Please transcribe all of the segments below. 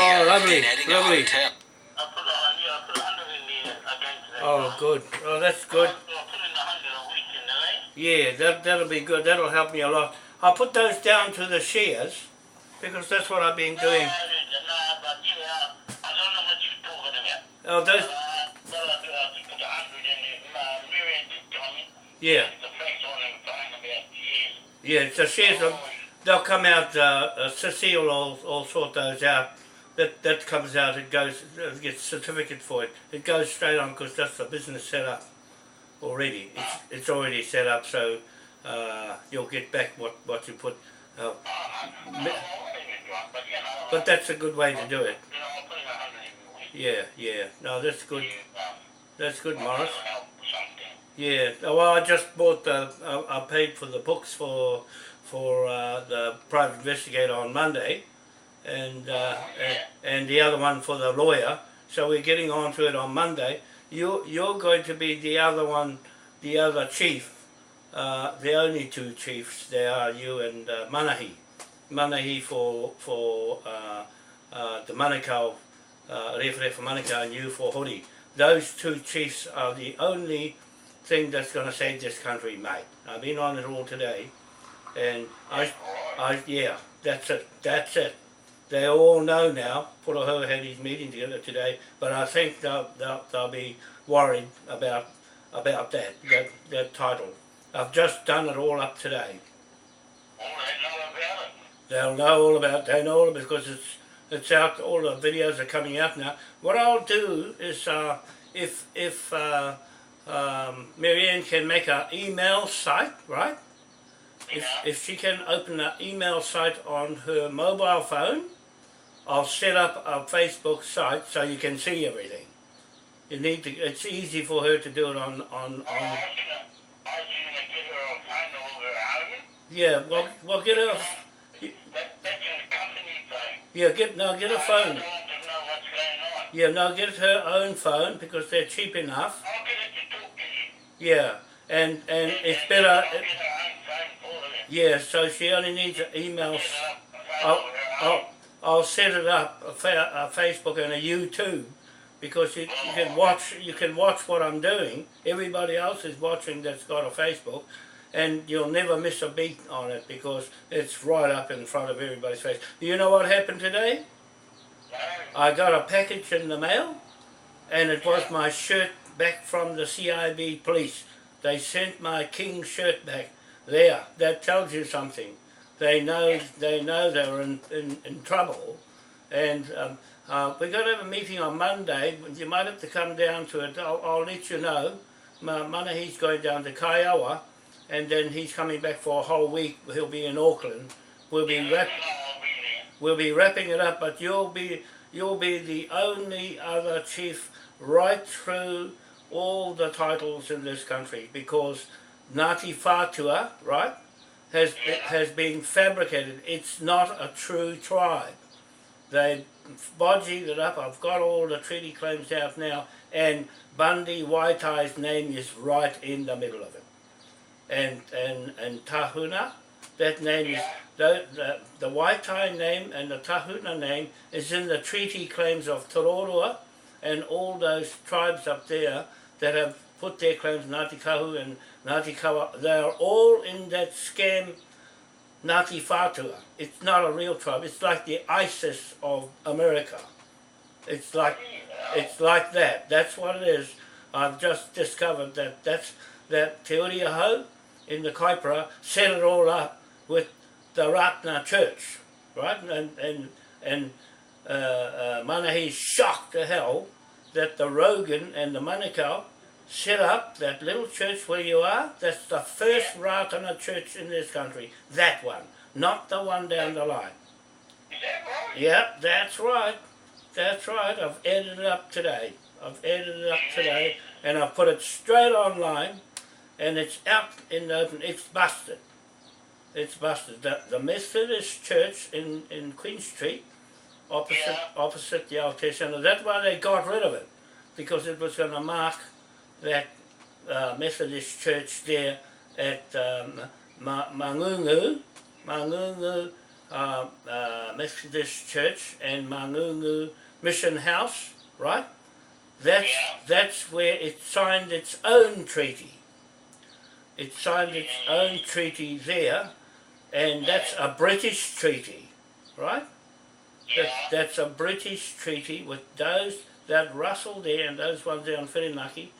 Oh, lovely, adding a lovely. hotel. I put a 100 in there against that. Oh, good. Oh, that's good. I'll put in 100 a week in the lane. Yeah, that'll be good. That'll help me a lot. I'll put those down to the shares because that's what I've been doing. But yeah, I don't know what you're talking about. Oh, those. But I put 100 in there. Miriam did tell me. Yeah, The first one in phone about years. yeah. The shares they'll come out. Cecile will sort those out. That comes out. It goes. It gets certificate for it. It goes straight on because that's the business set up already. It's already set up. So you'll get back what you put. But that's a good way to do it. Yeah. No, that's good. That's good, Morris. Yeah. Well, I just bought I paid for the books for the private investigator on Monday, and the other one for the lawyer. So we're getting on to it on Monday. You're going to be the other one, the other chief. The only two chiefs. They are you and Manahi. Manahi for the Manukau, Rewhere for Manukau, and you for Hori. Those two chiefs are the only thing that's going to save this country, mate. I've been on it all today, and yeah, that's it. They all know now. Puraho had his meeting together today, but I think they'll be worried about that title. I've just done it all up today. They'll know all about it. They know all about it because it's out. All the videos are coming out now. What I'll do is, if Marianne can make an email site, right? If she can open an email site on her mobile phone, I'll set up a Facebook site so you can see everything. You need to. It's easy for her to do it on. Yeah, well, get her. Yeah, get a phone. Yeah, no, get her own phone because they're cheap enough. Yeah, and it's better. Yeah, so she only needs an email. I'll set it up a Facebook and a YouTube because you can watch what I'm doing. Everybody else is watching that's got a Facebook. And you'll never miss a beat on it because it's right up in front of everybody's face. You know what happened today? I got a package in the mail, and it was my shirt back from the CIB police. They sent my King shirt back. There, that tells you something. They know they were in trouble, and we're going to have a meeting on Monday. You might have to come down to it. I'll let you know. Manahi's going down to Kaiawa. And then he's coming back for a whole week. He'll be in Auckland. We'll be wrapping it up, but you'll be the only other chief right through all the titles in this country because Ngāti Whātua, right, has been fabricated. It's not a true tribe. They bodged it up. I've got all the treaty claims out now, and Bundy Waitai's name is right in the middle of it. And Tahuna, that name is, the Waitai name and the Tahuna name is in the treaty claims of Tororua and all those tribes up there that have put their claims, Ngāti Kahu and Ngāti Kawa, they are all in that scam Ngāti Whātua. It's not a real tribe, it's like the ISIS of America. It's like that, that's what it is. I've just discovered that Te Uri Ahau in the Kaipara set it all up with the Ratna Church, right? And Manahi's shocked to hell that the Rogan and the Manukau set up that little church where you are. That's the first Ratana church in this country. That one, not the one down the line. Is that right? Yeah, that's right. That's right. I've added it up today. And I've put it straight online. And it's out in the open. It's busted. It's busted. The Methodist Church in Queen Street, opposite the Aotea Centre. That's why they got rid of it, because it was going to mark that Methodist Church there at Mangungu Methodist Church and Mangungu Mission House, right? That's where it signed its own treaty. It signed its own treaty there, and that's a British treaty, right? That's a British treaty with those, that Russell there and those ones there on Whirinaki,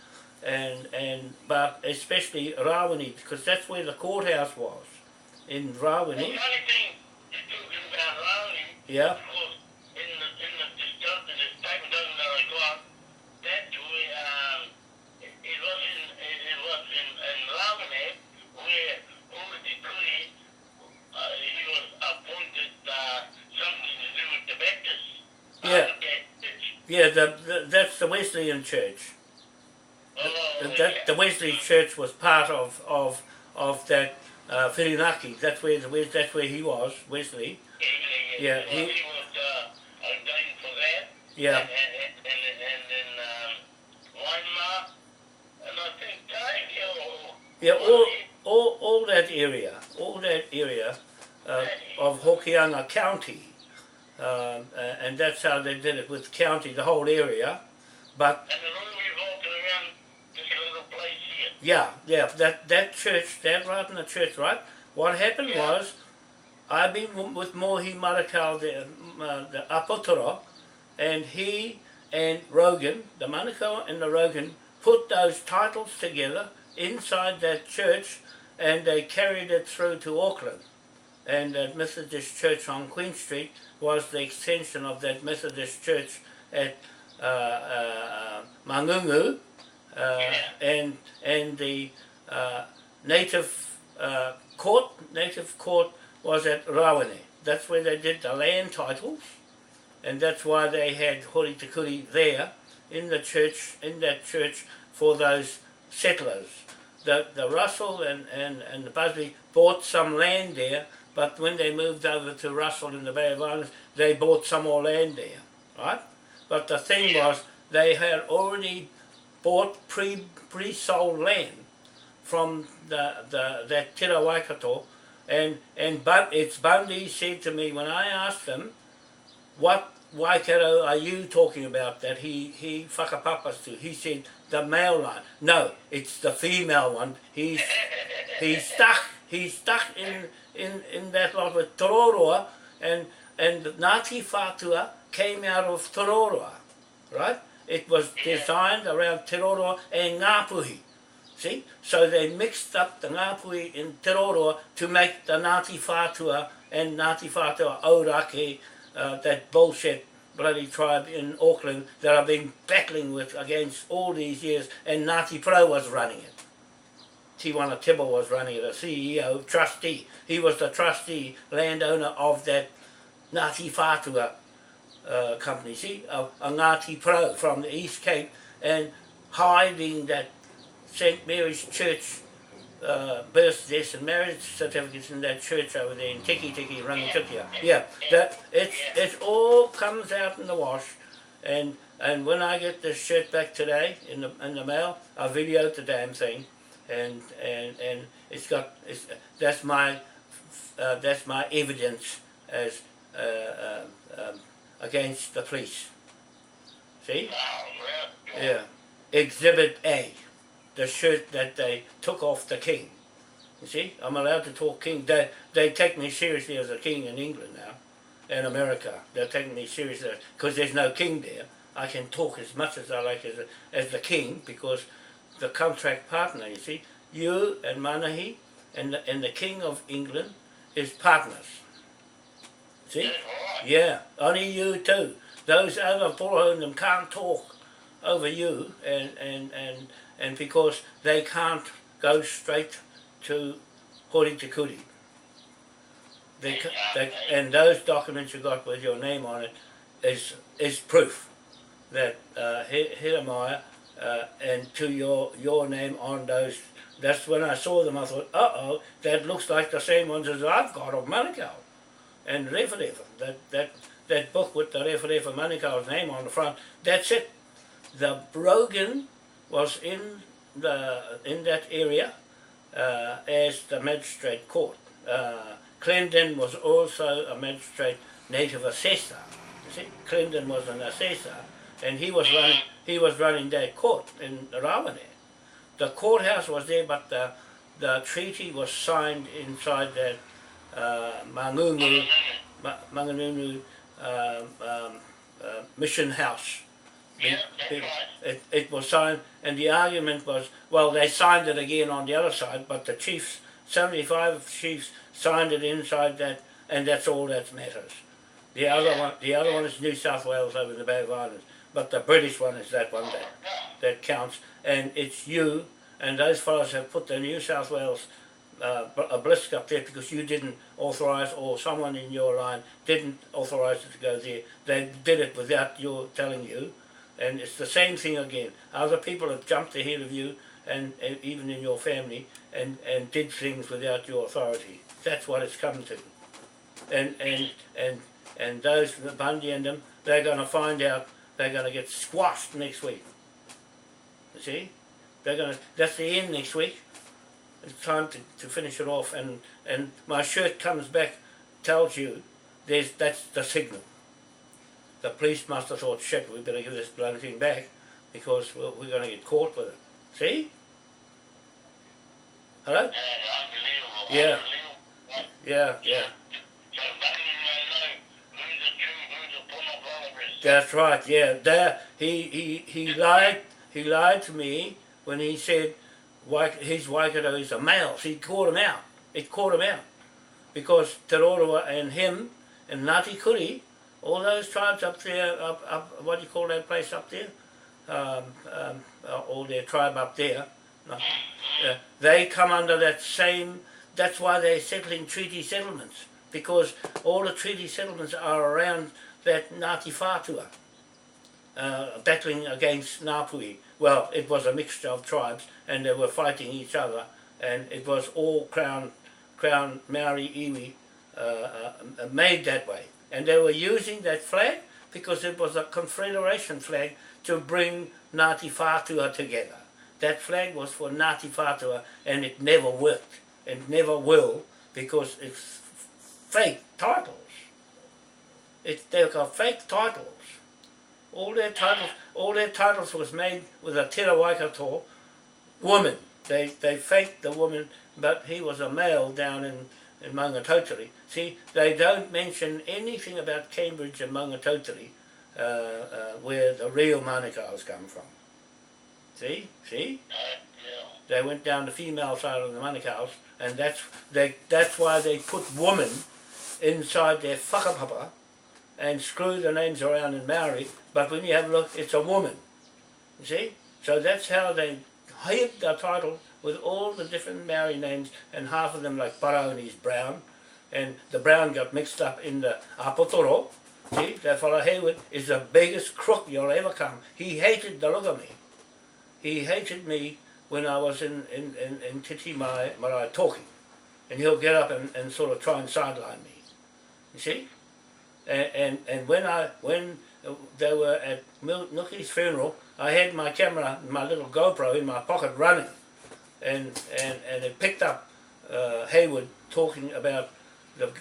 but especially Rawene, because that's where the courthouse was, in Rawene. Well, the only thing talking about Rawene, Yeah. of course, in the statement that I got, that's where it was in Rawene where Hori Kuri, he was appointed something to do with the Baptists. Yeah. Yeah, that's the Wesleyan Church. The Wesley Church was part of that Whirinaki. That's where he was, Wesley. Yeah, he was ordained for that. Yeah. And then Weimar, and I think Tokyo. Yeah, all that area of Hokianga County, and that's how they did it with county, the whole area. But and it all revolved around this little place here. yeah, that church, that right in the church, right? What happened was, I've been with Mohi Marakau, the Apotoro, and he and Rogan, the Manukau and the Rogan, put those titles together inside that church, and they carried it through to Auckland. And that Methodist Church on Queen Street was the extension of that Methodist Church at Mangungu, and the native court was at Rawene. That's where they did the land titles, and that's why they had Hori Te Kuri there in that church for those settlers. The Russell and the Busby bought some land there, but when they moved over to Russell in the Bay of Islands, they bought some more land there, right? But the thing was, they had already bought pre-sold land from that Tira Waikato, but it's Bundy said to me when I asked him, what Waikato are you talking about that he whakapapas to? He said, the male line. No, it's the female one. He's stuck in that lot with Tororoa, and Ngāti Whātua came out of Tororoa, right? It was designed around Tororoa and Ngāpuhi. See? So they mixed up the Ngāpuhi in Tororoa to make the Ngāti Whātua and Ngāti Whātua Aurake, that bullshit bloody tribe in Auckland that I've been battling with against all these years, and Ngāti Pro was running it. Tiwana Tibble was running it, a CEO, trustee. He was the trustee, landowner of that Ngāti Whātua company, see, a Ngāti Pro from the East Cape, and hiding that St. Mary's Church birth, death and marriage certificates in that church over there in Tiki Rangitukia. Yeah, it all comes out in the wash, and when I get this shirt back today in the mail, I videoed the damn thing, and that's my evidence as against the police. See? Yeah. Exhibit A. The shirt that they took off the king. You see, I'm allowed to talk king. They take me seriously as a king in England now, and America. They're taking me seriously because there's no king there. I can talk as much as I like as the king, because the contract partner, you see, you and Manahi and the king of England is partners. See? Yeah, only you too. Those other Porohundam can't talk over you, and because they can't go straight to Hori Te Kuri. And those documents you got with your name on it is proof that Heremia and to your name on those. That's when I saw them, I thought, uh-oh, that looks like the same ones as I've got of Manukau and Referefa. That book with the Referefa Manukau's name on the front, that's it. The Brogan was in that area as the magistrate court, Clendon was also a magistrate native assessor. You see, Clendon was an assessor, and he was running that court in Rawene. The courthouse was there, but the treaty was signed inside that Mangununu mission house. Yeah, that's right. It was signed, and the argument was, well, they signed it again on the other side, but the chiefs, 75 chiefs, signed it inside that, and that's all that matters. The other one is New South Wales over the Bay of Islands, but the British one is that one that counts, and it's you, and those fellows have put the New South Wales obelisk up there because you didn't authorise, or someone in your line didn't authorise it to go there. They did it without your telling you. And it's the same thing again. Other people have jumped ahead of you, and even in your family, and did things without your authority. That's what it's come to. And those Bundy and them, they're going to find out. They're going to get squashed next week. You see, that's the end next week. It's time to finish it off. And my shirt comes back, tells you, that's the signal. The police must have thought, shit, we better give this bloody thing back because we're going to get caught with it. See? Hello? Unbelievable. Yeah. Unbelievable. Yeah, yeah. So nothing who's the true, who's the pornographer. That's right, yeah. There, he lied to me when he said his Waikato is a male. So he caught him out. It caught him out. Because Te Roroa and him and Ngāti Kuri, all those tribes up there, up what do you call that place up there? All their tribe up there, they come under that same, that's why they're settling treaty settlements, because all the treaty settlements are around that Ngāti Whātua, battling against Ngāpuhi. Well, it was a mixture of tribes, and they were fighting each other, and it was all Crown Maori iwi made that way. And they were using that flag because it was a confederation flag to bring Ngāti Whātua together. That flag was for Ngāti Whātua, and it never worked. It never will, because it's fake titles. They've got fake titles. All their titles was made with a Te Waikato woman. They faked the woman, but he was a male down in Maungatautari. See, they don't mention anything about Cambridge and Maungatautari, where the real Manukau's come from. See? They went down the female side of the Manukau's, and that's why they put woman inside their whakapapa and screw the names around in Maori, but when you have a look, it's a woman. You see? So that's how they hid the title with all the different Maori names, and half of them, like Paraoni's brown, and the brown got mixed up in the Apotoro. See, that fellow Hayward is the biggest crook you'll ever come. He hated the look of me. He hated me when I was in Titi Marae talking, and he'll get up and sort of try and sideline me. You see? And when they were at Nuki's funeral, I had my camera, my little GoPro in my pocket running, and it picked up Hayward talking about the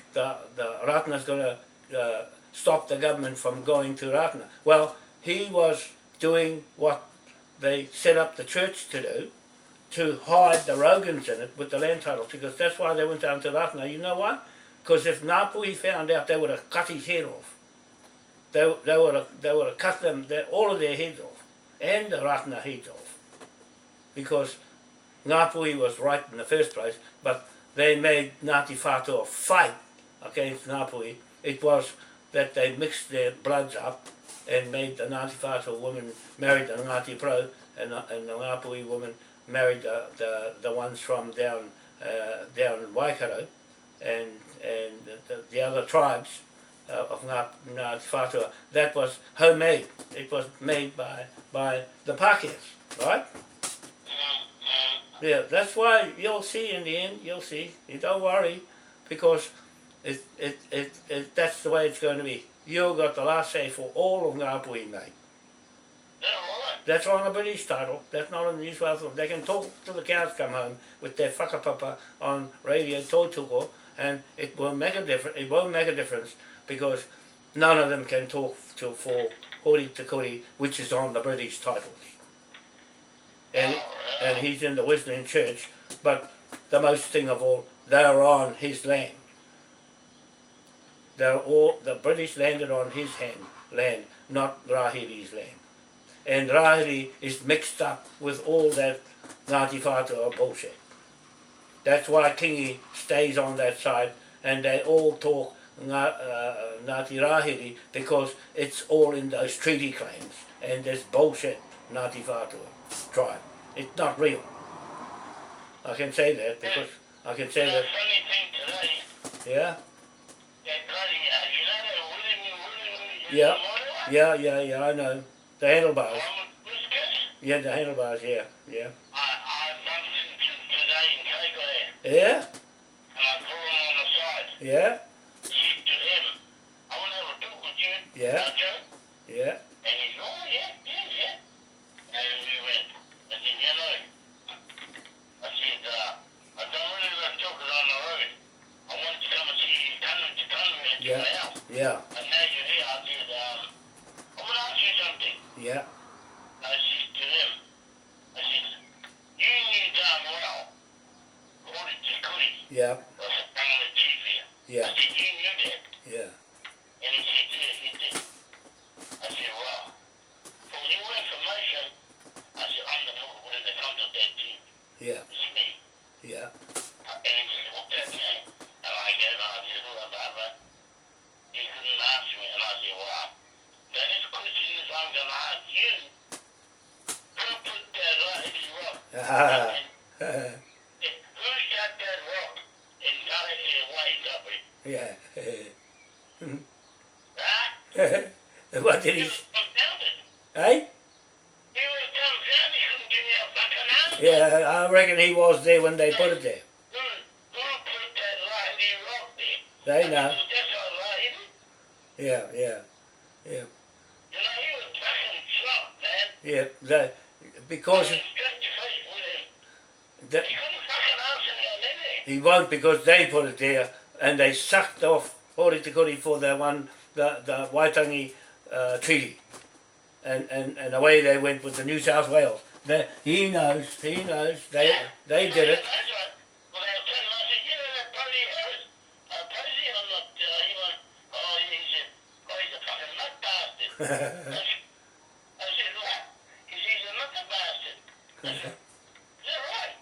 Ratana's going to stop the government from going to Ratana. Well, he was doing what they set up the church to do, to hide the Rogans in it with the land titles, because that's why they went down to Ratana. You know why? Because if Ngāpuhi found out, they would have cut his head off. They would have cut them, all of their heads off, and the Ratana heads off, because Ngāpuhi was right in the first place, but they made Ngāti Whātua fight against Ngāpuhi. It was that they mixed their bloods up and made the Ngāti Whātua woman married the Ngāti Pro, and the Ngāpuhi woman married the ones from down in Waikato, and the other tribes of Ngāti Whātua. That was homemade. It was made by the Pākehās, right? Yeah, that's why you'll see in the end, you'll see. You don't worry, because that's the way it's going to be. You've got the last say for all of Ngāpuhi, mate. That's on a British title, that's not on the New South Wales. They can talk till the cows come home with their whakapapa on radio tōtuko, and it won't make a difference. It won't make a difference because none of them can talk for Hori to Kuri, which is on the British titles. And he's in the Wesleyan Church, but the most thing of all, they're on his land. The British landed on his land, not Rahiri's land. And Rahiri is mixed up with all that Ngāti Whātua bullshit. That's why Kingi stays on that side, and they all talk Ngāti Rahiri because it's all in those treaty claims, and there's bullshit Ngāti Whātua tribe. It's not real. I can say that because I can say that. Funny thing today, Yeah. that bloody, you know that Yeah. I know. The handlebars. Whiskers? Yeah, the handlebars. Yeah. I bumped into today in Keiko there, Yeah. and I pulled him on the side. Yeah. Said to him, I want to have a talk with you. Yeah. Okay? Yeah. And he said, oh, yeah. And we went. I said, you know, I said, I don't really like talking on the road. I want to come and see you coming into Yeah. my house. Yeah. And now you're here, I said, I want to ask you something. Yeah. I said to him, I said, you knew damn well, Hori to Kuri Yeah. was a family chief here. Yeah. I said, you knew that. Yeah. And he said, yeah, he did. I said, well, for your information, I said, I'm the one when they come to that team. Yeah. It's me. Yeah. And he just looked at me, and I gave out, I said, blah, blah, blah. He couldn't answer me, and I said, well, the next question is I'm going to ask you, who put that Rahiri rock? Ah. Who shot that rock in Galaxy White Upper? Yeah. Huh? What did He he? was confounded. Hey? He was confounded. He couldn't give me a fucking answer. Yeah, I reckon he was there when they put it there. Who put that Rahiri rock there? They know. Was that our Rahiri? Yeah. You know, he was fucking shocked, man. Yeah. I Because was straight to face with him. that He couldn't fucking answer me on anything. he won't because they put it there and they sucked off Hori Te Kuri for the Waitangi treaty. And away they went with the New South Wales. He knows, they did it. That's right. Well, they were telling him, I said, you know that Posey Harris? Posey, I'm not, he went, he's a fucking nut bastard. I said, what? He said, he's a nut bastard. I said, is that right?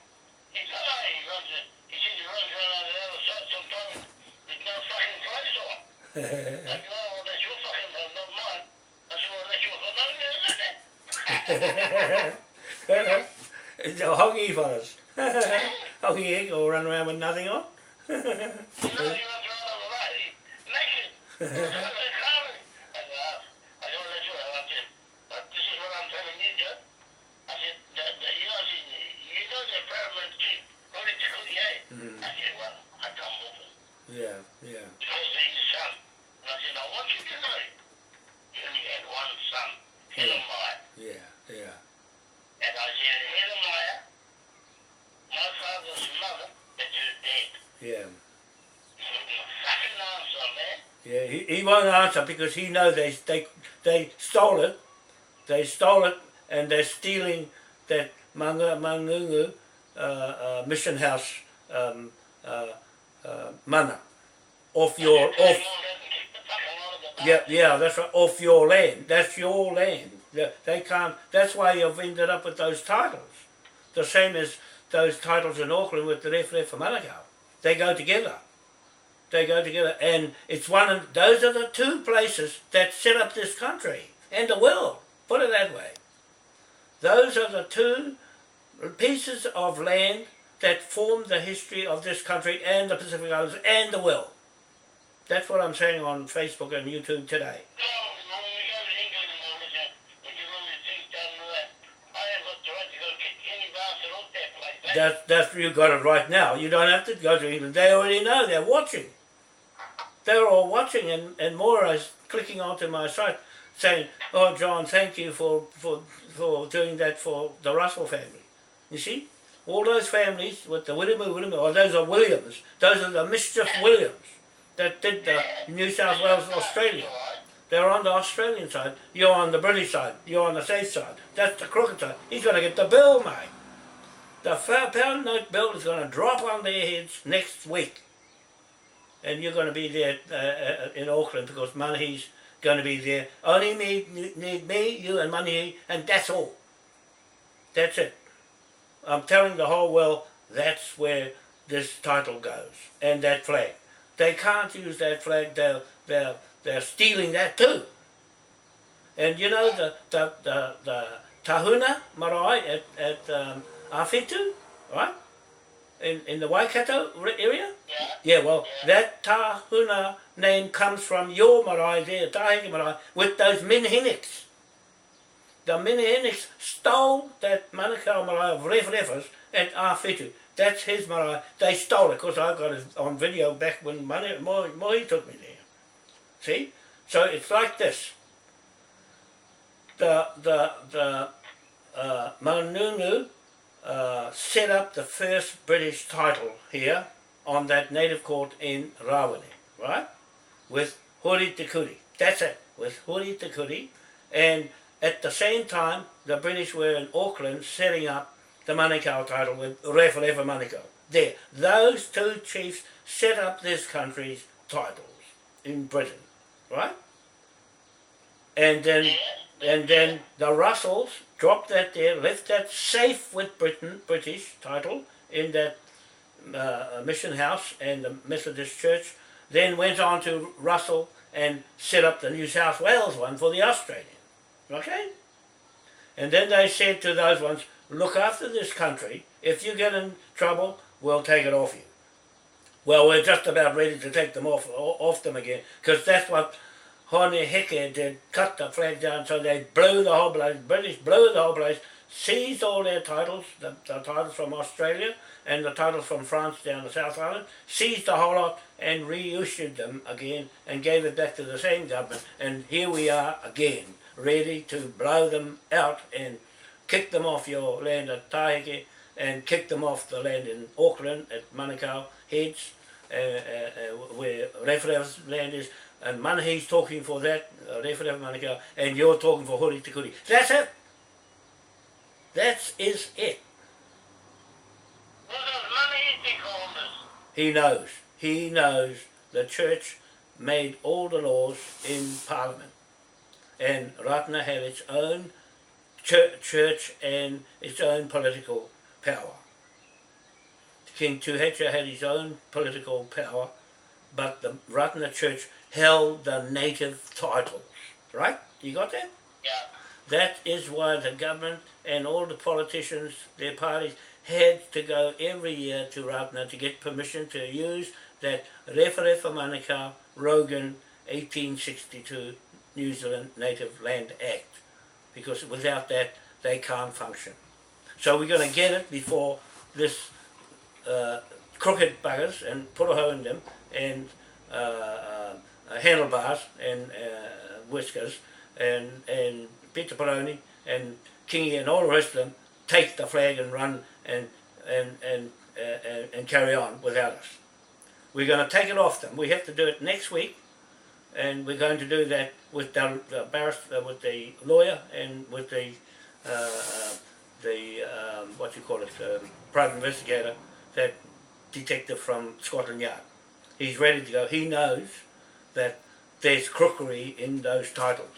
He said, oh, he said he runs around on the other side sometimes with no fucking clothes on. I said, oh, well, that's your fucking problem, not mine. I said, well, that's your problem, isn't it? It's a hongy fellas. Hongy egg will run around with nothing on. You know, he runs around on the right, naked. I said, well, that's your problem. But this is what I'm telling you, Joe. I said, you know the paramount chief, Hori Te Kuri, eh? I said, well, I come with him. Yeah. Because he's his son. And I said, I want you to know, you only had one son, Heremia. Yeah. And I said, Heremia, my father's mother, that is dead. Yeah. He said, fucking answer, man. Yeah, he won't answer because he knows they stole it. They stole it and they're stealing that Mangungu mission house mana off your off. Yeah, that's right. Off your land. That's your land. They can't. That's why you've ended up with those titles. The same as those titles in Auckland with the Rewharewha for Manukau. They go together. And it's one of those are the two places that set up this country and the world. Put it that way. Those are the two pieces of land that form the history of this country and the Pacific Islands and the world. That's what I'm saying on Facebook and YouTube today. That's you got it right now. You don't have to go to England. They already know. They're watching. They're all watching, and Maura is clicking onto my site saying, "Oh, John, thank you for doing that for the Russell family." You see, all those families with the William, or those are Williams, those are the Mischief Williams that did the New South Wales, Australia. They're on the Australian side, you're on the British side, you're on the safe side. That's the crooked side. He's going to get the bill, mate. The £5 note bill is going to drop on their heads next week. And you're going to be there in Auckland because Manahi's going to be there. Only need me, you and Manahi, and that's all. That's it. I'm telling the whole world that's where this title goes. And that flag. They can't use that flag. They're stealing that too. And you know the Tahuna marae at Awhitu, right? In the Waikato area? Yeah, well, that Tahuna name comes from your marae there, Tahiki marae, with those Minhineks. The Minhineks stole that Manukau marae of Rewrewers at Awhitu. That's his marae. They stole it, because I got it on video back when Mohi took me there. See? So it's like this. The Manunu set up the first British title here on that native court in Rawene, right? With Hori te Kuri. That's it, with Hori te Kuri. And at the same time, the British were in Auckland setting up the Manukau title with Rewharewha Manukau. There, those two chiefs set up this country's titles in Britain, right? And then the Russells dropped that there, left that safe with Britain, British title, in that mission house and the Methodist Church, then went on to Russell and set up the New South Wales one for the Australian. Okay? And then they said to those ones, look after this country. If you get in trouble, we'll take it off you. Well, we're just about ready to take them off them again, because that's what Hone Heke did, cut the flag down, so they blew the whole place, British blew the whole place, seized all their titles, the titles from Australia and the titles from France down the South Island, seized the whole lot and reissued them again and gave it back to the same government. And here we are again, ready to blow them out and kick them off your land at Tahike and kick them off the land in Auckland at Manukau Heads, where Rewharewa's land is. And Manahi's talking for that, Rewharewa Manukau, and you're talking for Hori te Kuri. That's it. That is it. What does Manahi think on this? He knows. He knows the church made all the laws in Parliament. And Ratana had its own church and its own political power. King Tuhecha had his own political power, but the Ratana Church held the native titles, right? You got that? Yeah. That is why the government and all the politicians, their parties, had to go every year to Ratana to get permission to use that Rewharewa Manukau Rogan 1862 New Zealand Native Land Act, because without that they can't function. So we're going to get it before this crooked buggers and put a hole in them and handlebars and whiskers and Peter Peroni and Kingy and all the rest of them take the flag and run and carry on without us. We're going to take it off them. We have to do it next week, and we're going to do that with the barrister, with the lawyer, and with the what you call it, private investigator, that detective from Scotland Yard. He's ready to go. He knows that there's crookery in those titles.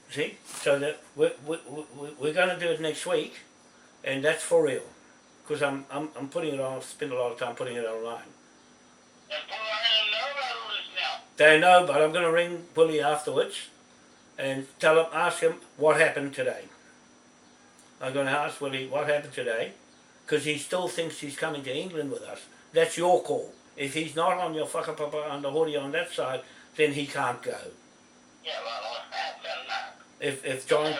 See? So that we're going to do it next week, and that's for real. Because I'm putting it on, I've spent a lot of time putting it online. And Paul, know about all this now. They know, but I'm going to ring Bully afterwards and tell him, ask him what happened today. I'm going to ask Willie what happened today, because he still thinks he's coming to England with us. That's your call. If he's not on your whakapapa on the Hori on that side, then he can't go. Yeah, well, I don't know.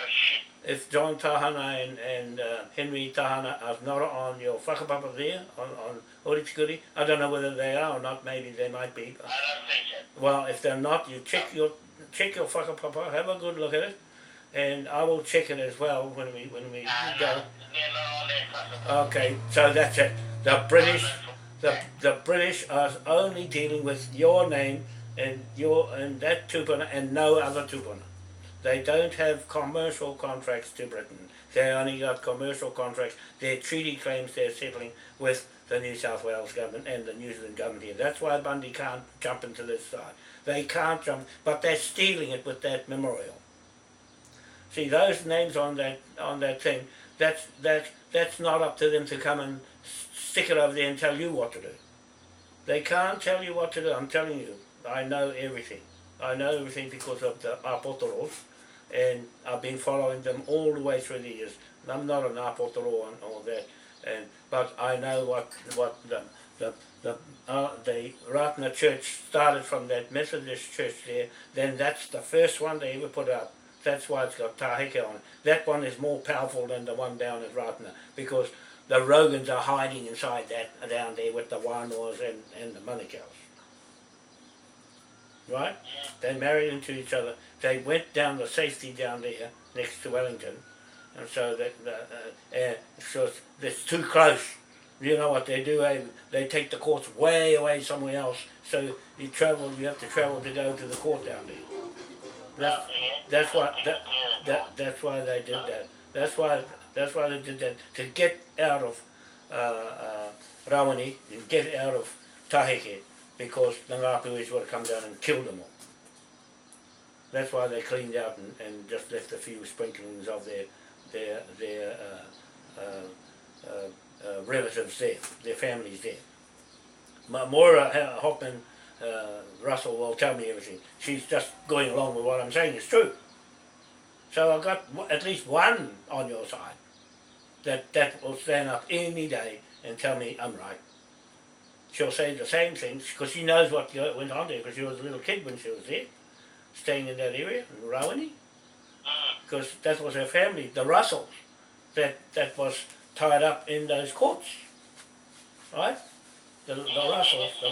If John Tahana and Henry Tahana are not on your whakapapa there, on Hori te Kuri, I don't know whether they are or not, maybe they might be. I don't think so. Well, if they're not, you check your whakapapa, have a good look at it, and I will check it as well when we No, go. they're not on there. Okay, so that's it. The British are only dealing with your name and that tupuna and no other tupuna. They don't have commercial contracts to Britain. They only got commercial contracts. Their treaty claims they're settling with the New South Wales government and the New Zealand government here. That's why Bundy can't jump into this side. They can't jump, but they're stealing it with that memorial. See, those names on that thing, that's not up to them to come and stick it over there and tell you what to do. They can't tell you what to do. I'm telling you, I know everything. I know everything because of the Apotoros, and I've been following them all the way through the years. I'm not an Apotoro and all that, but I know what the Ratana Church started from that Methodist church there. Then that's the first one they ever put up. That's why it's got Taheke on it. That one is more powerful than the one down at Ratana, because the Rogans are hiding inside that down there with the Wānoas and the Manukau's. Right? They married into each other. They went down the safety down there next to Wellington, and so so it's too close. You know what they do? They take the courts way away somewhere else. So you have to travel to go to the court down there. That's why they did that. That's why they did that, to get out of Rawani and get out of Taheke, because the Ngāpuis would have come down and killed them all. That's why they cleaned out and just left a few sprinklings of their relatives there, their families there. Moira Hoffman Russell will tell me everything. She's just going along with what I'm saying is true. So I've got at least one on your side that will stand up any day and tell me I'm right. She'll say the same things because she knows what went on there, because she was a little kid when she was there, staying in that area, in Rawani. Because that was her family, the Russells, that was tied up in those courts. Right? The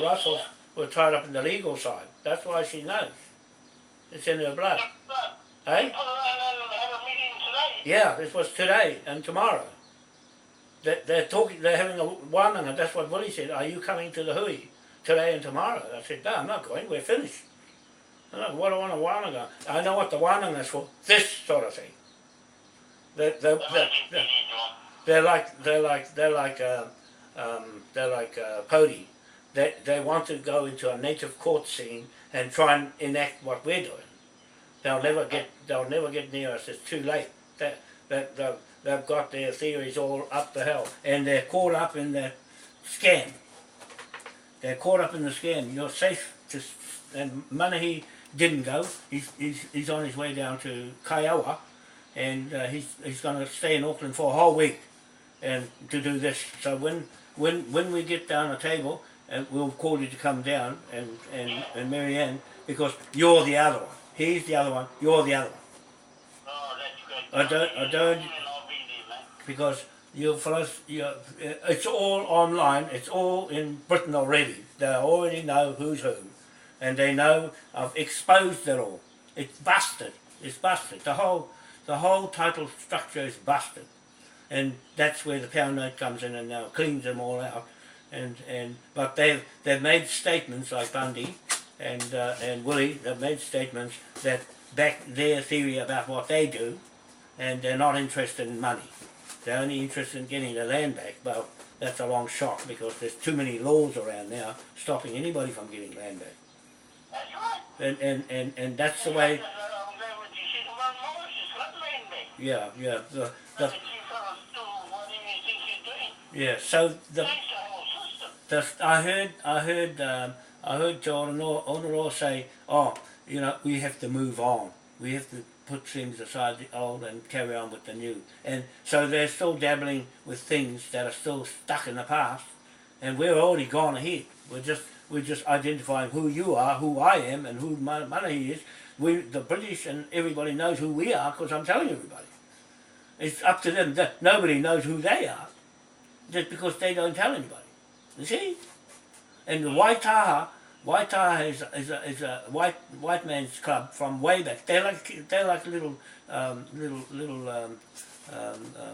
Russells were tied up in the legal side. That's why she knows. It's in her blood. Hey? Yeah, this was today and tomorrow. They're having a wānanga. That's what Willie said. Are you coming to the hui today and tomorrow? I said, no, I'm not going. We're finished. I know, what do I want a wānanga? I know what the wānanga is for. This sort of thing. They're like Pody. They want to go into a native court scene and try and enact what we're doing. They'll never get near us. It's too late. They've got their theories all up the hill, and they're caught up in the scam. They're caught up in the scam. You're safe and Manahi didn't go. He's on his way down to Kaiawa, and he's going to stay in Auckland for a whole week and to do this. So when we get down the table, we'll call you to come down and Marianne, because you're the other one. He's the other one. You're the other one. Oh, that's good. I don't, because it's all online. It's all in Britain already. They already know who's who, and they know I've exposed it all. It's busted. It's busted. The whole title structure is busted, and that's where the pound note comes in and now cleans them all out. But they've made statements like Bundy and Willie. They've made statements that back their theory about what they do, and they're not interested in money. They're only interested in getting the land back. Well, that's a long shot, because there's too many laws around now stopping anybody from getting land back. That's right. And that's the way. Yeah. Yeah. So I heard John Onoro say, we have to move on. We have to put things aside, the old, and carry on with the new. And so they're still dabbling with things that are still stuck in the past, and we're already gone ahead. We're just identifying who you are, who I am, and who Manahi is. The British and everybody knows who we are, because I'm telling everybody. It's up to them. Nobody knows who they are, just because they don't tell anybody. You see? And the Waitaha Waitaha is a white man's club from way back. They're like little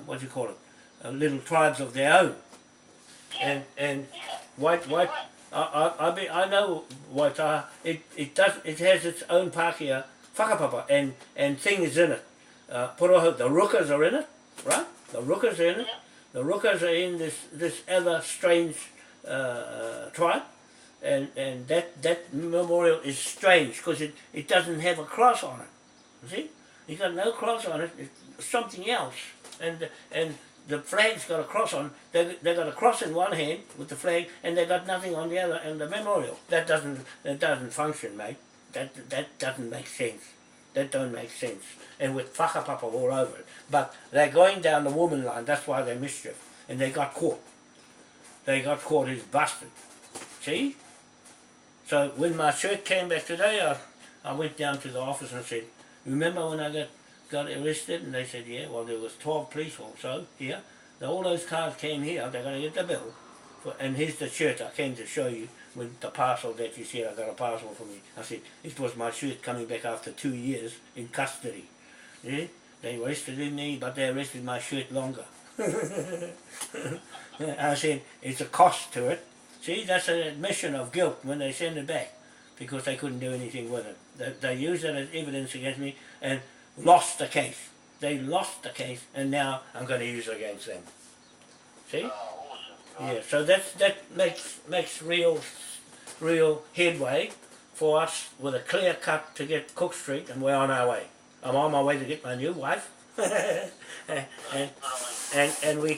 what do you call it? Little tribes of their own. And white I know Waitaha. It has its own Pākehā whakapapa and things in it. Poroho, the Rukas are in it, right? The Rukas are in it. The Rukas are in this other strange tribe, and that memorial is strange because it doesn't have a cross on it. You see, you got no cross on it. It's something else, and the flag's got a cross on. They got a cross in one hand with the flag, and they got nothing on the other, and the memorial. That doesn't function, mate. That doesn't make sense. That don't make sense. And with whakapapa all over it. But they're going down the woman line, that's why they mischief. And they got caught. They got caught, he's busted. See? So when my shirt came back today, I went down to the office and said, remember when I got arrested? And they said, yeah, well there was 12 police also here. All those cars came here, they're going to get the bill. And here's the shirt I came to show you with the parcel that you said I got a parcel for me. I said, it was my shirt coming back after 2 years in custody. Yeah? They arrested me, but they arrested my shirt longer. I said, it's a cost to it. See, that's an admission of guilt when they send it back because they couldn't do anything with it. They used it as evidence against me and lost the case. They lost the case and now I'm going to use it against them. See? Yeah, so that makes real headway for us with a clear cut to get Cook Street, and we're on our way. I'm on my way to get my new wife, and we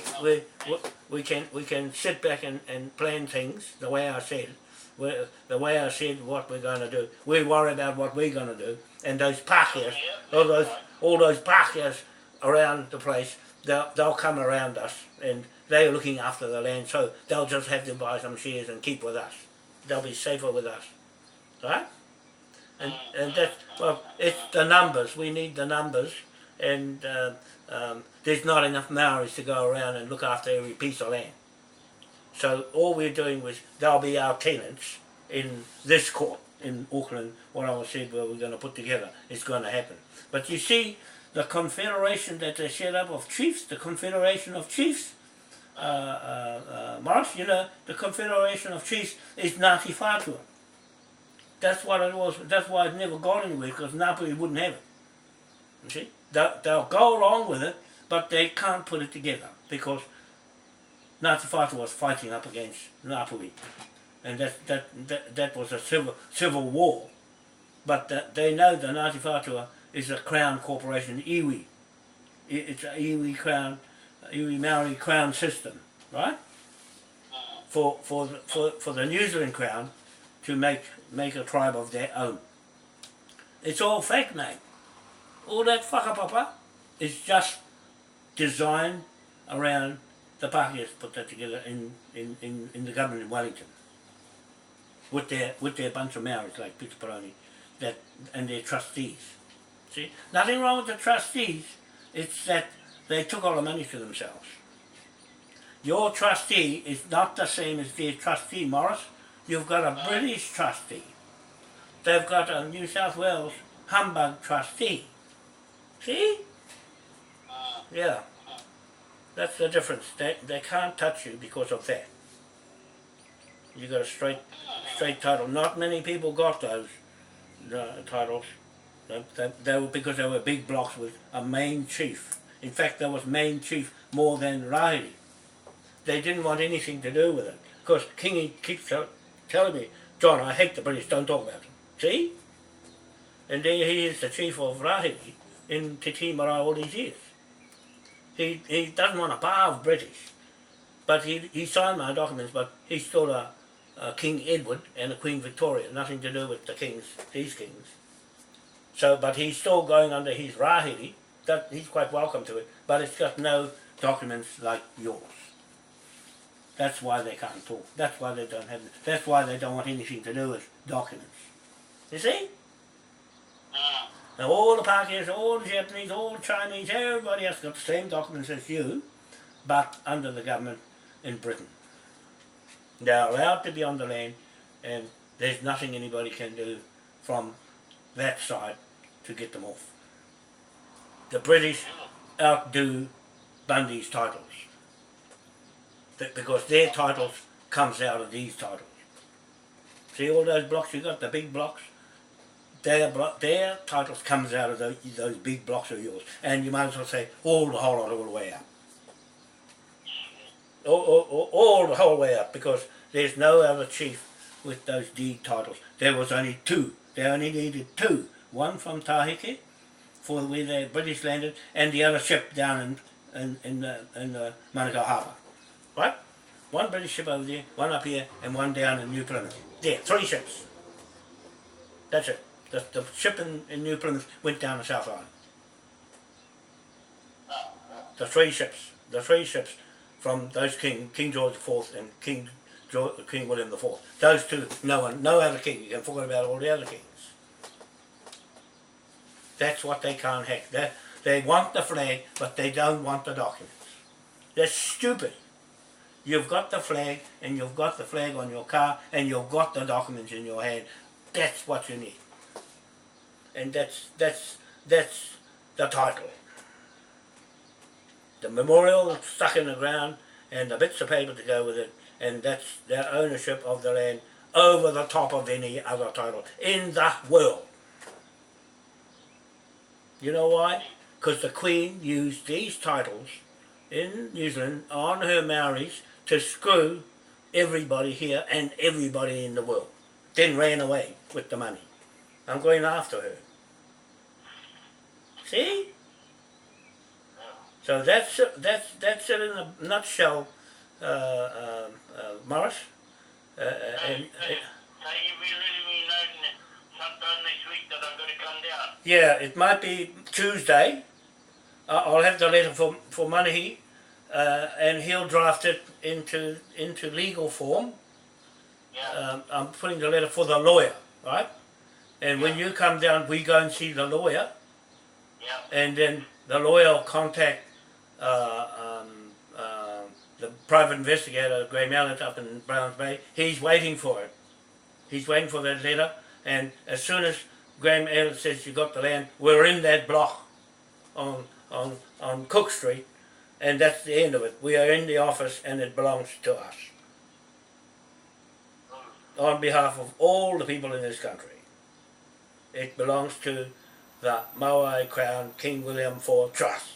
can sit back and plan things the way I said. The way I said what we're going to do. We worry about what we're going to do, and those Pākehās, all those Pākehās around the place, they'll come around us, and they're looking after the land, so they'll just have to buy some shares and keep with us. They'll be safer with us, right? And that's, well, it's the numbers. We need the numbers, and there's not enough Maoris to go around and look after every piece of land. So all we're doing was, they'll be our tenants in this court in Auckland. What I said we're going to put together is going to happen. But you see, the confederation that they set up of chiefs, the confederation of chiefs, Morris, you know, the confederation of chiefs is Ngāti Whātua. That's what it was. That's why it never got anywhere, because Ngāpuhi wouldn't have it. You see, they'll go along with it, but they can't put it together because Ngāti Whātua was fighting up against Ngāpuhi, and that was a civil war. But they know the Ngāti Whātua is a crown corporation, iwi. It's a iwi crown, iwi Maori crown system, right? For the New Zealand crown to make a tribe of their own. It's all fake, mate. All that whakapapa is just designed around the Pākehās put that together in the government in Wellington. With their bunch of Maoris like Peter Paroni and their trustees. See? Nothing wrong with the trustees, it's that they took all the money to themselves. Your trustee is not the same as their trustee, Morris. You've got a British trustee. They've got a New South Wales humbug trustee. See? Yeah. That's the difference. They can't touch you because of that. You got a straight title. Not many people got those titles. They were because they were big blocks with a main chief. In fact, there was main chief more than Rahiri. They didn't want anything to do with it. Because Kingi keeps telling me, John, I hate the British, don't talk about them. See? And there he is, the chief of Rahiri in Te Tii Marae all these years. He doesn't want a bar of British. But he signed my documents, but he's still a King Edward and a Queen Victoria, nothing to do with the kings, these kings. So, but he's still going under his Rahiri, that he's quite welcome to it, but it's got no documents like yours. That's why they can't talk. That's why they don't have. That's why they don't want anything to do with documents. You see? Now all the Pākehās, all the Japanese, all the Chinese, everybody else got the same documents as you, but under the government in Britain. They're allowed to be on the land, and There's nothing anybody can do from that side to get them off. The British outdo Bundy's titles. Because their titles comes out of these titles. See all those blocks you got, the big blocks? Their titles comes out of those big blocks of yours. And you might as well say all the whole lot all the way up. All the whole way up, because there's no other chief with those deed titles. There was only two. They only needed two. One from Tahiti, for where the British landed, and the other ship down in Manukau Harbour. Right? One British ship over there, one up here, and one down in New Plymouth. There, 3 ships. That's it. The ship in New Plymouth went down the South Island. The 3 ships. The 3 ships from those King George IV and King William IV. Those two, no other king. You can forget about all the other kings. That's what they can't hack. They want the flag, but they don't want the documents. That's stupid. You've got the flag, and you've got the flag on your car, and you've got the documents in your hand. That's what you need. And that's the title. The memorial stuck in the ground, and the bits of paper to go with it, and that's their ownership of the land over the top of any other title in the world. You know why? Because the Queen used these titles in New Zealand on her Maoris to screw everybody here and everybody in the world. Then ran away with the money. I'm going after her. See? So that's it in a nutshell, Morris. So you be letting me know sometime next week that I'm going to come down? Yeah, it might be Tuesday. I'll have the letter for Manahi, and he'll draft it into legal form. Yeah. I'm putting the letter for the lawyer, right? And when you come down, we go and see the lawyer. Yeah. And then the lawyer will contact the private investigator, Graham Elliott, up in Browns Bay. He's waiting for it. He's waiting for that letter. And as soon as Graham Elliott says you got the land, we're in that block on Cook Street, and that's the end of it. We are in the office, and it belongs to us. On behalf of all the people in this country. It belongs to the Maui Crown King William IV Trust.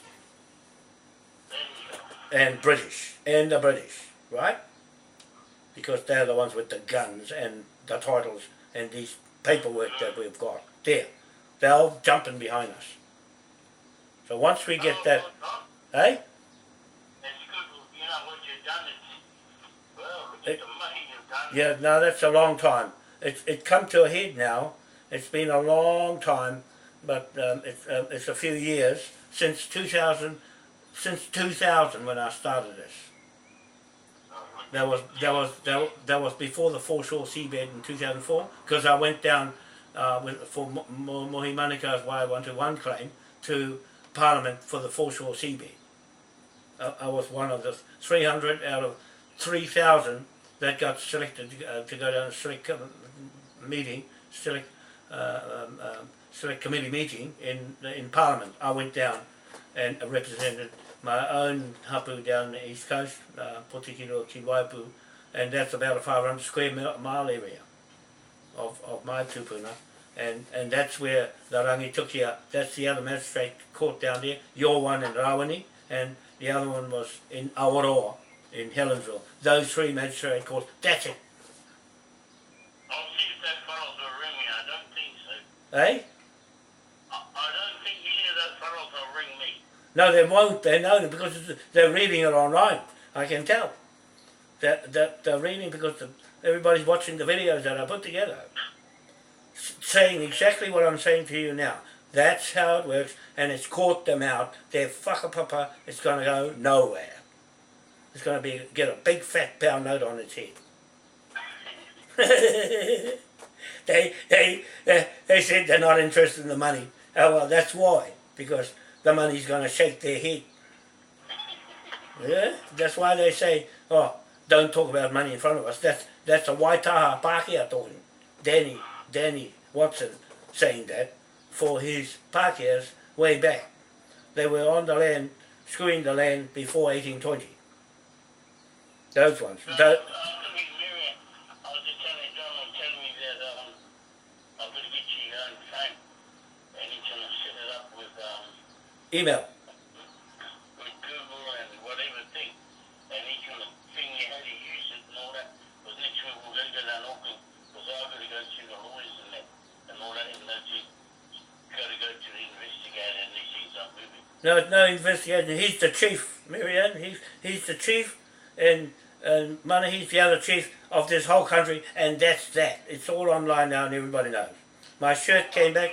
And British. And the British. Right? Because they're the ones with the guns and the titles and these paperwork that we've got. There. They're all jumping behind us. So once we get that... Eh? It's good, you know, what you've done. Well, look at the money you've done. Yeah, no, that's a long time. It's come to a head now. It's been a long time, but it's a few years since 2000 when I started this. That was before the foreshore seabed in 2004, because I went down for Mohi Manukau's Wai 121 claim to Parliament for the foreshore seabed. I was one of the 300 out of 3,000 that got selected to go down a select meeting, select committee meeting in Parliament. I went down and represented my own hapu down the east coast, Potikiro ki Waipu, and that's about a 500 square mile area of my tupuna, and that's where the Rangitukia, that's the other magistrate court down there, your one in Rawene, and the other one was in Awaroa, in Helensville. Those 3 magistrate courts, that's it. I'll see if that fellows will ring me. I don't think so. Eh? I don't think any of those fellows will ring me. No, they won't. They know it because they're reading it online. I can tell. That they're reading because everybody's watching the videos that I put together. Saying exactly what I'm saying to you now. That's how it works, and it's caught them out. They're whakapapa. It's going to go nowhere. It's going to get a big fat pound note on its head. They said they're not interested in the money. Oh well, that's why, because the money's going to shake their head. Yeah, that's why they say, oh, don't talk about money in front of us. That's a Waitaha Pākehā talking. Danny Watson saying that for his Pākehās way back. They were on the land, screwing the land before 1820. Those ones. I was just telling John was telling me that I'm going to get you on the phone and he's going to set it up with Email. Google and whatever thing, and he's going to figure you how to use it and all that. Because next week we're going to go down Auckland because I've got to go to the lawyers and that and all that, and they've got to go to the investigator and these things aren't moving. No, no investigation. He's the chief, Marianne. He's the chief, and Manahi's the other chief of this whole country, and that's that. It's all online now, and everybody knows. My shirt came back.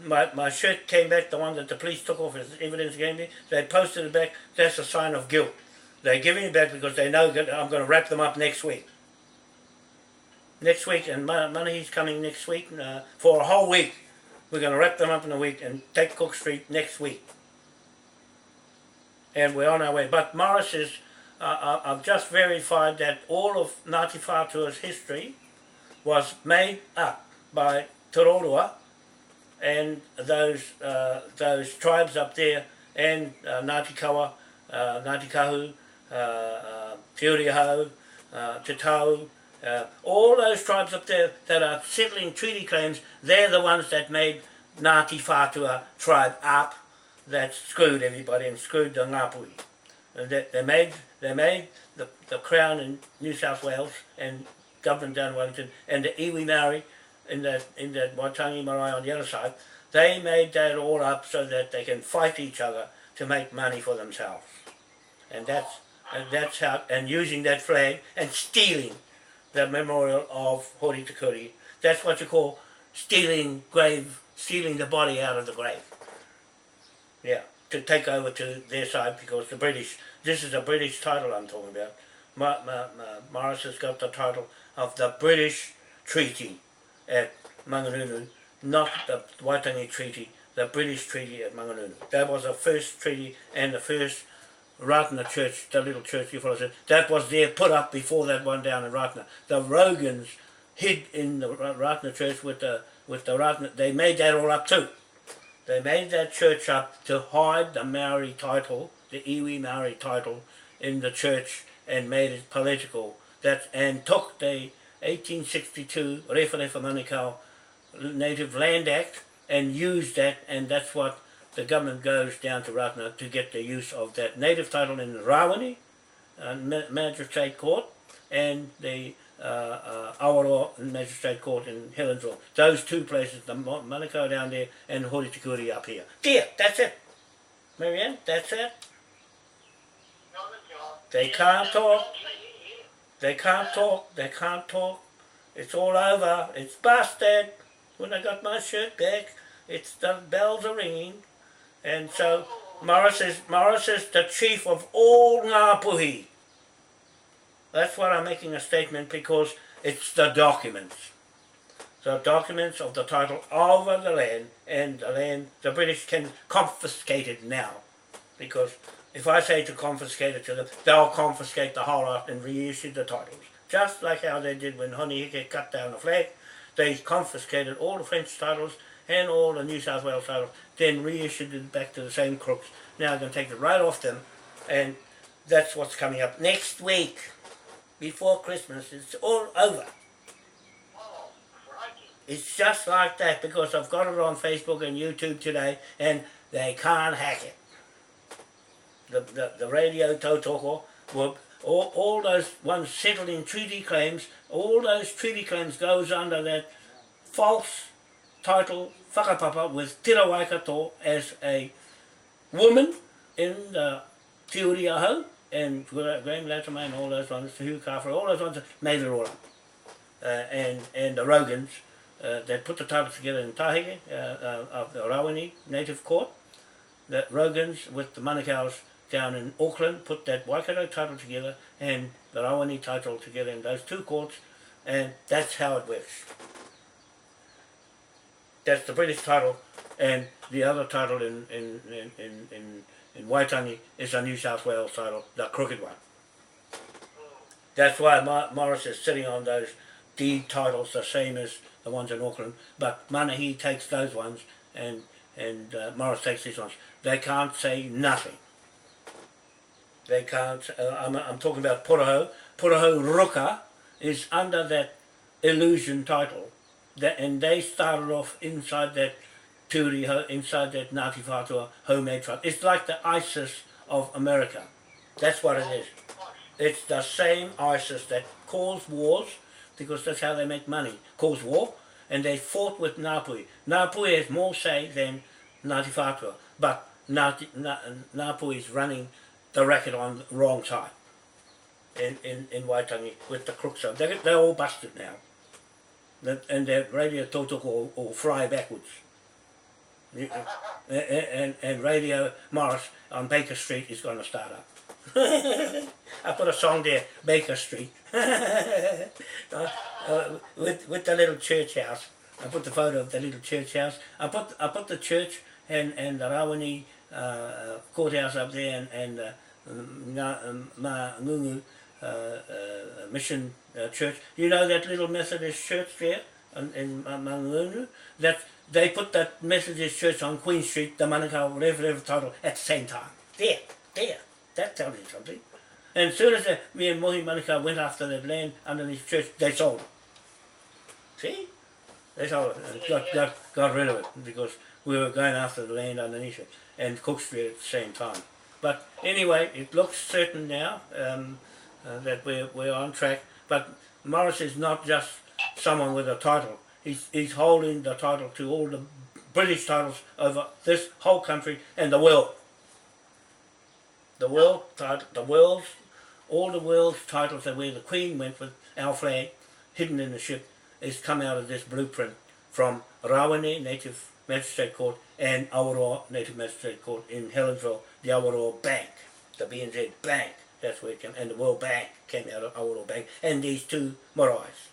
My shirt came back. The one that the police took off as evidence against me. They posted it back. That's a sign of guilt. They're giving it back because they know that I'm going to wrap them up next week. Next week, and Manahi's coming next week for a whole week. We're going to wrap them up in a week and take Cook Street next week. And we're on our way. But Morris is, I've just verified that all of Ngāti Whātua's history was made up by Tororua and those tribes up there, and Ngāti Kawa, Ngāti Kahu, Te Uriahau, Te Tau, all those tribes up there that are settling treaty claims, they're the ones that made Ngāti Whātua tribe up, that screwed everybody and screwed the Ngāpuhi. And they made the Crown in New South Wales and government down Wellington and the iwi Maori in that Waitangi Marae on the other side, they made that all up so that they can fight each other to make money for themselves. And that's how, and using that flag and stealing the memorial of Hori te Kuri. That's what you call stealing the body out of the grave. Yeah, to take over to their side, because the British, this is a British title I'm talking about. Morris has got the title of the British Treaty at Manganunu, not the Waitangi Treaty, the British Treaty at Manganunu. That was the first treaty and the first Ratana Church, the little church you follow, that was there put up before that one down in Ratana. The Rogans hid in the Ratana Church with the Ratana, they made that all up too. They made that church up to hide the Maori title, the iwi Maori title, in the church and made it political. And took the 1862 Rewharewha Manukau Native Land Act and used that, and that's what the government goes down to Ratana to get the use of that native title in the Rawani Magistrate Court and the Awaroa Magistrate Court in Helensville. Those two places, the Manukau down there and Hori te Kuri up here. There, that's it. Marianne, that's it. They can't talk. They can't talk. They can't talk. It's all over. It's busted. When I got my shirt back, the bells are ringing. And so Morris is the chief of all Ngāpuhi. That's why I'm making a statement, because it's the documents. The documents of the title over the land, and the land, the British can confiscate it now. Because if I say to confiscate it to them, they'll confiscate the whole lot and reissue the titles. Just like how they did when Honihike cut down the flag. They confiscated all the French titles and all the New South Wales titles, then reissued it back to the same crooks. Now they're going to take it right off them, and that's what's coming up next week. Before Christmas, it's all over. It's just like that, because I've got it on Facebook and YouTube today, and they can't hack it. The radio tautoko, all those ones settled in treaty claims, all those treaty claims goes under that false title whakapapa with Tira Waikato as a woman in the Te Uriahau and Graham Latimer and all those ones, Hugh Carver, all those ones made it all up. And the Rogans, they put the titles together in Tahike of the Rawani Native Court. The Rogans with the Manukau's down in Auckland put that Waikato title together and the Rawani title together in those two courts, and that's how it works. That's the British title, and the other title in Waitangi is a New South Wales title, the crooked one. That's why Morris is sitting on those deed titles the same as the ones in Auckland, but Manahi takes those ones and Morris takes these ones. They can't say nothing. They can't. I'm talking about Puraho. Puraho Ruka is under that illusion title, and they started off inside that Turi, inside that Ngāti Whātua homemade tribe. It's like the ISIS of America. That's what it is. It's the same ISIS that cause wars, because that's how they make money. Cause war, and they fought with Ngāpuhi. Ngāpuhi has more say than Ngāti Whātua, but Ngāpuhi is running the racket on the wrong side in Waitangi with the crooks. They're all busted now. And their radio tōtoko will fry backwards. And Radio Morris on Baker Street is going to start up. I put a song there, Baker Street, with the little church house. I put the photo of the little church house. I put the church and the Rawani courthouse up there, and Ngungu Mission Church. You know that little Methodist church there in Mangungu? That they put that Methodist church on Queen Street, the Manukau Rev title, at the same time. There. That tells you something. And as soon as me and Mohi Manukau went after that land underneath the church, they sold it. See? They sold it and got rid of it, because we were going after the land underneath it, and Cook Street at the same time. But anyway, it looks certain now that we're on track. But Morris is not just someone with a title. He's holding the title to all the British titles over this whole country and the world. All the world's titles, that where the Queen went with our flag hidden in the ship, is come out of this blueprint from Rawene Native Magistrate Court and Awaroa Native Magistrate Court in Helensville, the Awaroa Bank, the BNZ Bank. That's where it came, and the World Bank came out of Awaroa Bank, and these two maraes.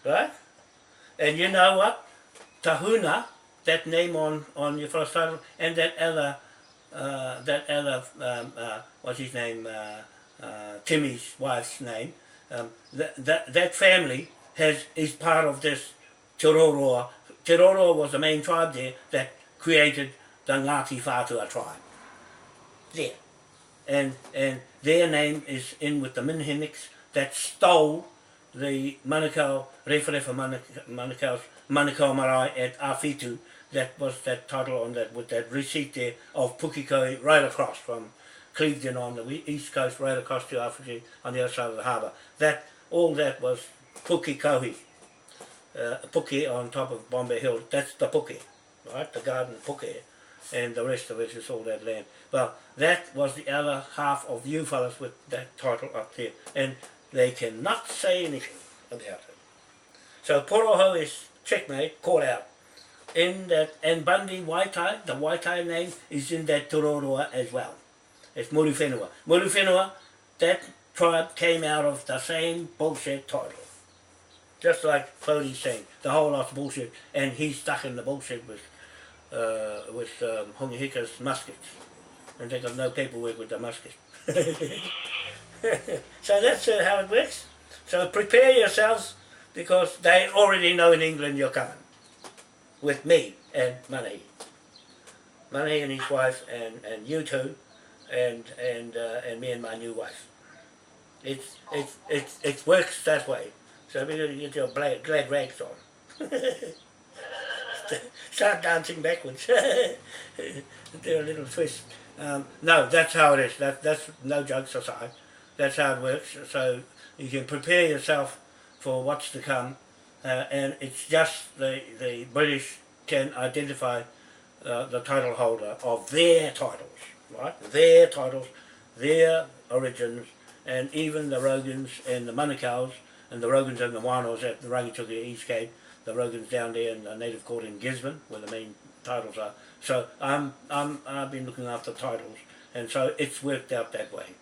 Right? And you know what? Tahuna, that name on your first title, and that other, what's his name, Timmy's wife's name, that family is part of this Te Roroa. Te Roroa was the main tribe there that created the Ngāti Whātua tribe. There. And their name is in with the Minhiniks that stole the Manukau, Rewharewa Manukau's Manukau Marae at Awhitu. That was that title on that, with that receipt there of Pukikohi right across from Clevedon on the east coast, right across to Awhitu on the other side of the harbour. All that was Pukikohi. Puke on top of Bombay Hill, that's the Puke, right? The garden Puke, and the rest of it is all that land. Well, that was the other half of you fellas with that title up there, and they cannot say anything about it. So Poroho is checkmate, caught out. In that, and Bundy Waitai, the Waitai name is in that Turoroa as well. It's Muruwhenua. Muruwhenua, that tribe came out of the same bullshit title. Just like Hori's saying, the whole lot's bullshit, and he's stuck in the bullshit with Hongihika's muskets, and they got no paperwork with the muskets. So that's how it works. So prepare yourselves, because they already know in England you're coming, with me and Manahi and his wife, and you two, and me and my new wife. It works that way. So we're going to get your glad rags on. Start dancing backwards. Do a little twist. No, that's how it is. That's no jokes aside. That's how it works. So you can prepare yourself for what's to come. And it's just the British can identify the title holder of their titles, right? Their titles, their origins, and even the Rogans and the Manukau's, and the Rogans and the Wānoas at the Rangitukia East Cape, the Rogans down there in the native court in Gisborne, where the main titles are. So I've been looking after titles, and so it's worked out that way.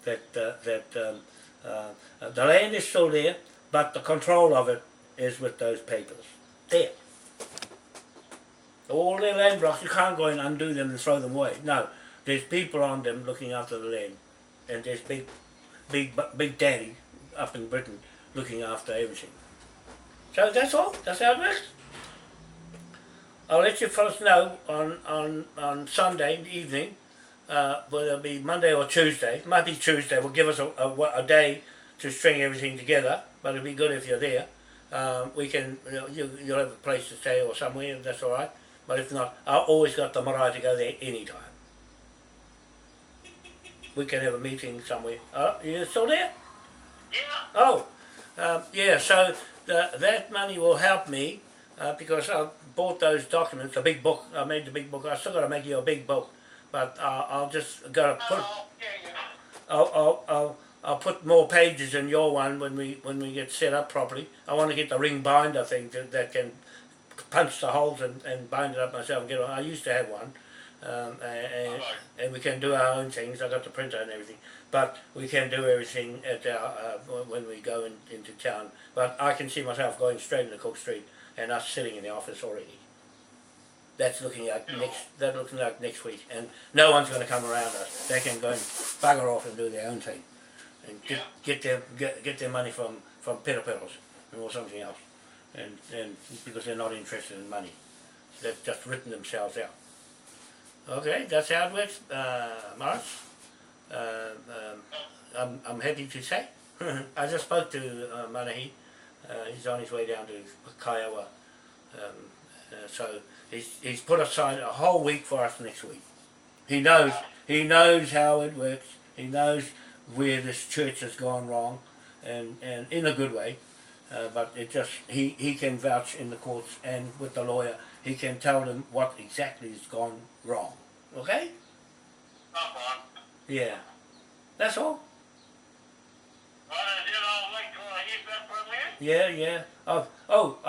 The land is still there, but the control of it is with those papers. There. All their land blocks, you can't go and undo them and throw them away. No, there's people on them looking after the land, and there's big daddy up in Britain looking after everything. So that's all. That's how it works. I'll let you fellas know on Sunday evening, whether it'll be Monday or Tuesday. It might be Tuesday. Will give us a day to string everything together, but it'll be good if you're there. We can, you'll have a place to stay or somewhere, that's all right. But if not, I've always got the marae to go there anytime. We can have a meeting somewhere. Oh, you still there? Yeah. Oh, yeah, so that money will help me because I bought those documents, the big book. I made the big book. I still got to make you a big book, but I'll just got to put. I'll put more pages in your one when we get set up properly. I want to get the ring binder thing that can punch the holes and bind it up myself and get it. I used to have one. And we can do our own things. I got the printer and everything, but we can do everything at our when we go into town. But I can see myself going straight into Cook Street and us sitting in the office already. That's looking like next week, and no one's going to come around us. They can go and bugger off and do their own thing, and get their money from Peraperos or something else, and because they're not interested in money, so they've just written themselves out. Okay, that's how it works, Morris. I'm happy to say. I just spoke to Manahi. He's on his way down to Kiowa. So he's put aside a whole week for us next week. He knows how it works. He knows where this church has gone wrong, and in a good way. But it just he can vouch in the courts and with the lawyer. He can tell them what exactly has gone wrong. Okay? Yeah. That's all. Yeah. I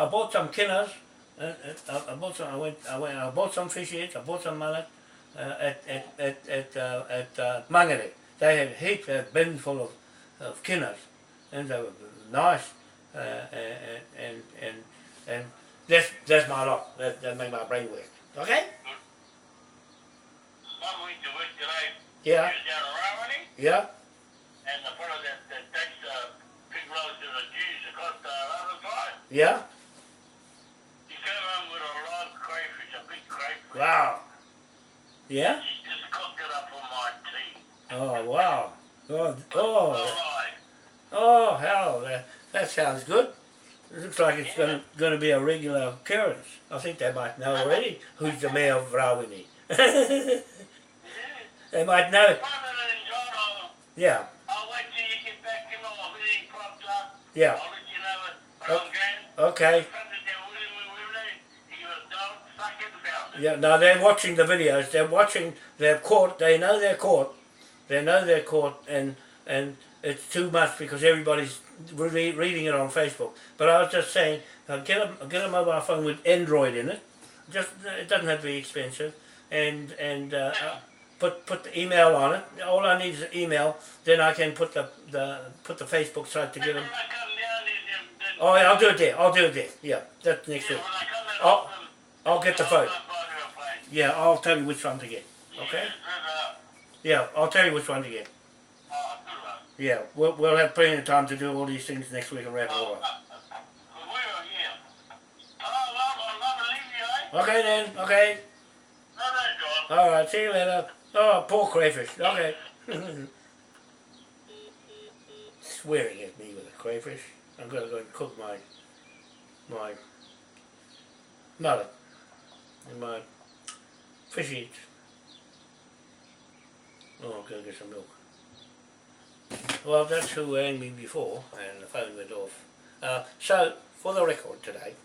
bought some kinners. I bought some fish heads. I bought some mullet at Mangere. They had heaps of bins full of kinners, and they were nice. And that's my lot. That make my brain work. Okay? Yeah. Yeah. And the fellow that takes big loads of the Jews across the other side. Yeah. He came home with a live crayfish, a big crayfish. Wow. Yeah. He just cooked it up for my tea. Oh wow. God. Alive. Oh hell. That sounds good. It looks like it's going to be a regular occurrence. I think they might know already who's the mayor of Rawini. They might know. Yeah. I'll wait till you get back in or everything pops up. Yeah. I'll let you know it again. Okay. Yeah, no, they're watching the videos. They're watching their court. They know their court. And it's too much because everybody's reading it on Facebook. But I was just saying, get a mobile phone with Android in it. Just it doesn't have to be expensive, and put the email on it. All I need is an email. Then I can put the Facebook site to get them. Oh, yeah, I'll do it there. Yeah, that's next week. I'll get the phone. Yeah, I'll tell you which one to get. Okay? Yeah, I'll tell you which one to get. Yeah, we'll have plenty of time to do all these things next week and wrap it all up. Okay then, okay. Alright, see you later. Oh, poor crayfish. Okay. Swearing at me with a crayfish. I'm going to go and cook my mullet and my fish eats. Oh, I'm going to get some milk. Well, that's who rang me before, and the phone went off. So, for the record today,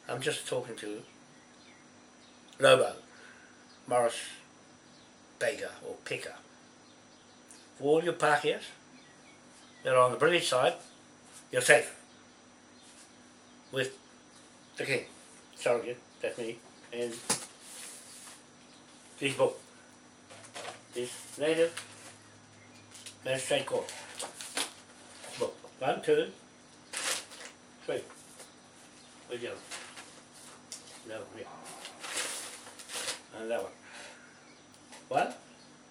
I'm just talking to Lobo, Morris Baker, or Picker. For all your Pākehās that are on the British side, you're safe. With the King, surrogate, that's me, and this book. This native magistrate court book. 1, 2, 3. Where's the other? No, here. And that one. 1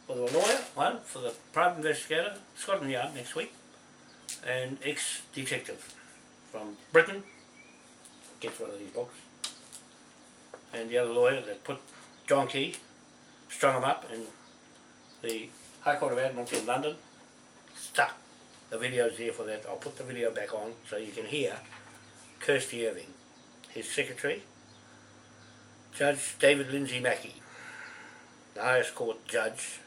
for the lawyer, 1 for the private investigator, Scotland Yard next week. an ex-detective from Britain, gets one of these books, and the other lawyer that put John Key, strung him up in the High Court of Admiralty in London, stuck. The video's there for that. I'll put the video back on so you can hear Kirsty Irving, his secretary, Judge David Lindsay Mackey, the highest court judge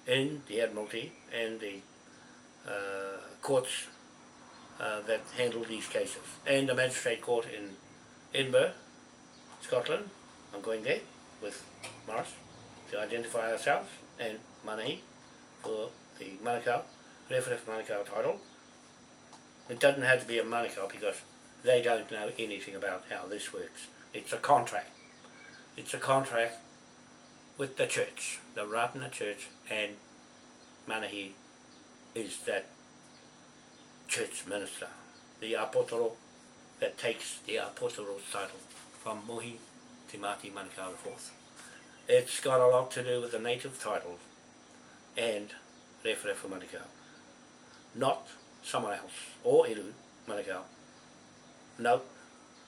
in the Admiralty and the courts that handle these cases, and the magistrate court in Edinburgh, Scotland. I'm going there with Morris to identify ourselves, and Manahi for the Manukau, Rewharewha Manukau title. It doesn't have to be a Manukau because they don't know anything about how this works. It's a contract. It's a contract with the church, the Ratana Church, and Manahi is that church minister, the apotoro that takes the apotoro title from Mohi Te Mati Manukau IV. It's got a lot to do with the native titles and Rewharewha Manukau, not someone else, or Iru Manukau. No,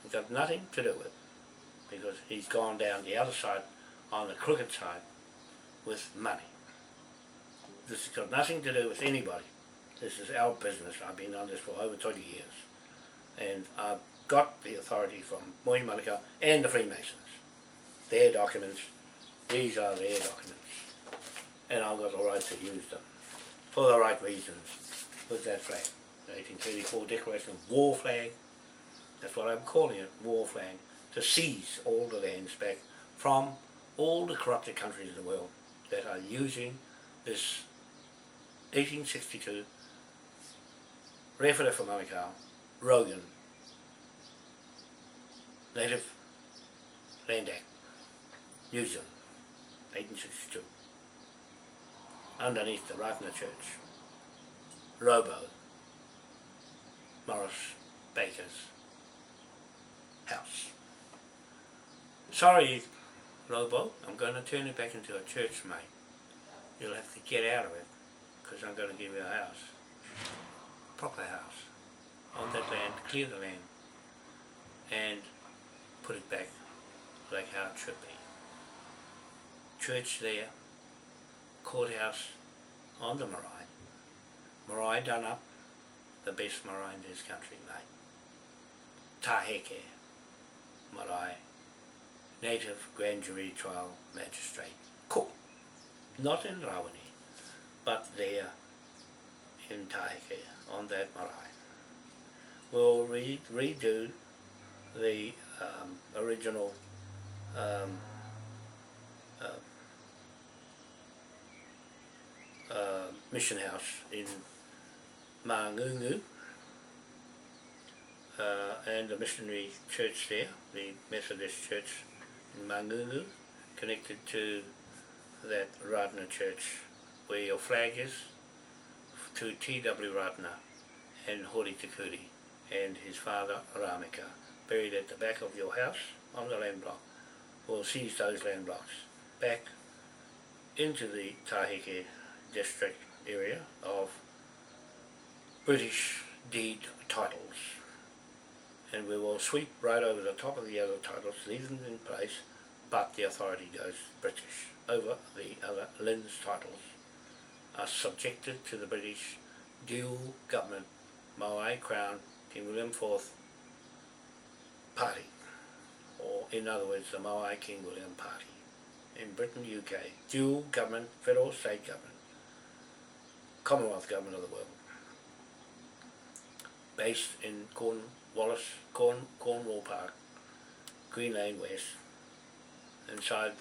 it's got nothing to do with it, because he's gone down the other side, on the crooked side, with money. This has got nothing to do with anybody. This is our business. I've been on this for over 20 years. And I've got the authority from Mohi Manukau and the Freemasons. Their documents, these are their documents. And I've got the right to use them for the right reasons with that flag. The 1834 Declaration of War flag, that's what I'm calling it, war flag, to seize all the lands back from all the corrupted countries in the world that are using this 1862 Rewharewha Manukau Rogan Native Land Act, New Zealand, 1862, underneath the Ratana Church, Lobo, Morris Baker's house. Sorry, Lobo, I'm going to turn it back into a church, mate. You'll have to get out of it, because I'm going to give you a house, proper house, on that land, clear the land, and put it back like how it should be. Church there, courthouse on the marae. Marae done up, the best marae in this country, mate. Taheke marae, native grand jury trial magistrate. Cool. Not in Rawani, but there in Taheke on that marae. We'll redo the original mission house in Mangungu, and the missionary church there, the Methodist church in Mangungu, connected to that Ratana church where your flag is, to T.W. Ratana and Hori te Kuri and his father Ramika, buried at the back of your house on the land block. We'll seize those land blocks back into the Taheke district area of British deed titles, and we will sweep right over the top of the other titles, leave them in place, but the authority goes British over the other Lynn's titles, are subjected to the British dual government, Maui Crown, King William IV party, or in other words the Maui King William party in Britain, UK, dual government, federal, state government, Commonwealth government of the world, based in Cornwall Park, Green Lane West, inside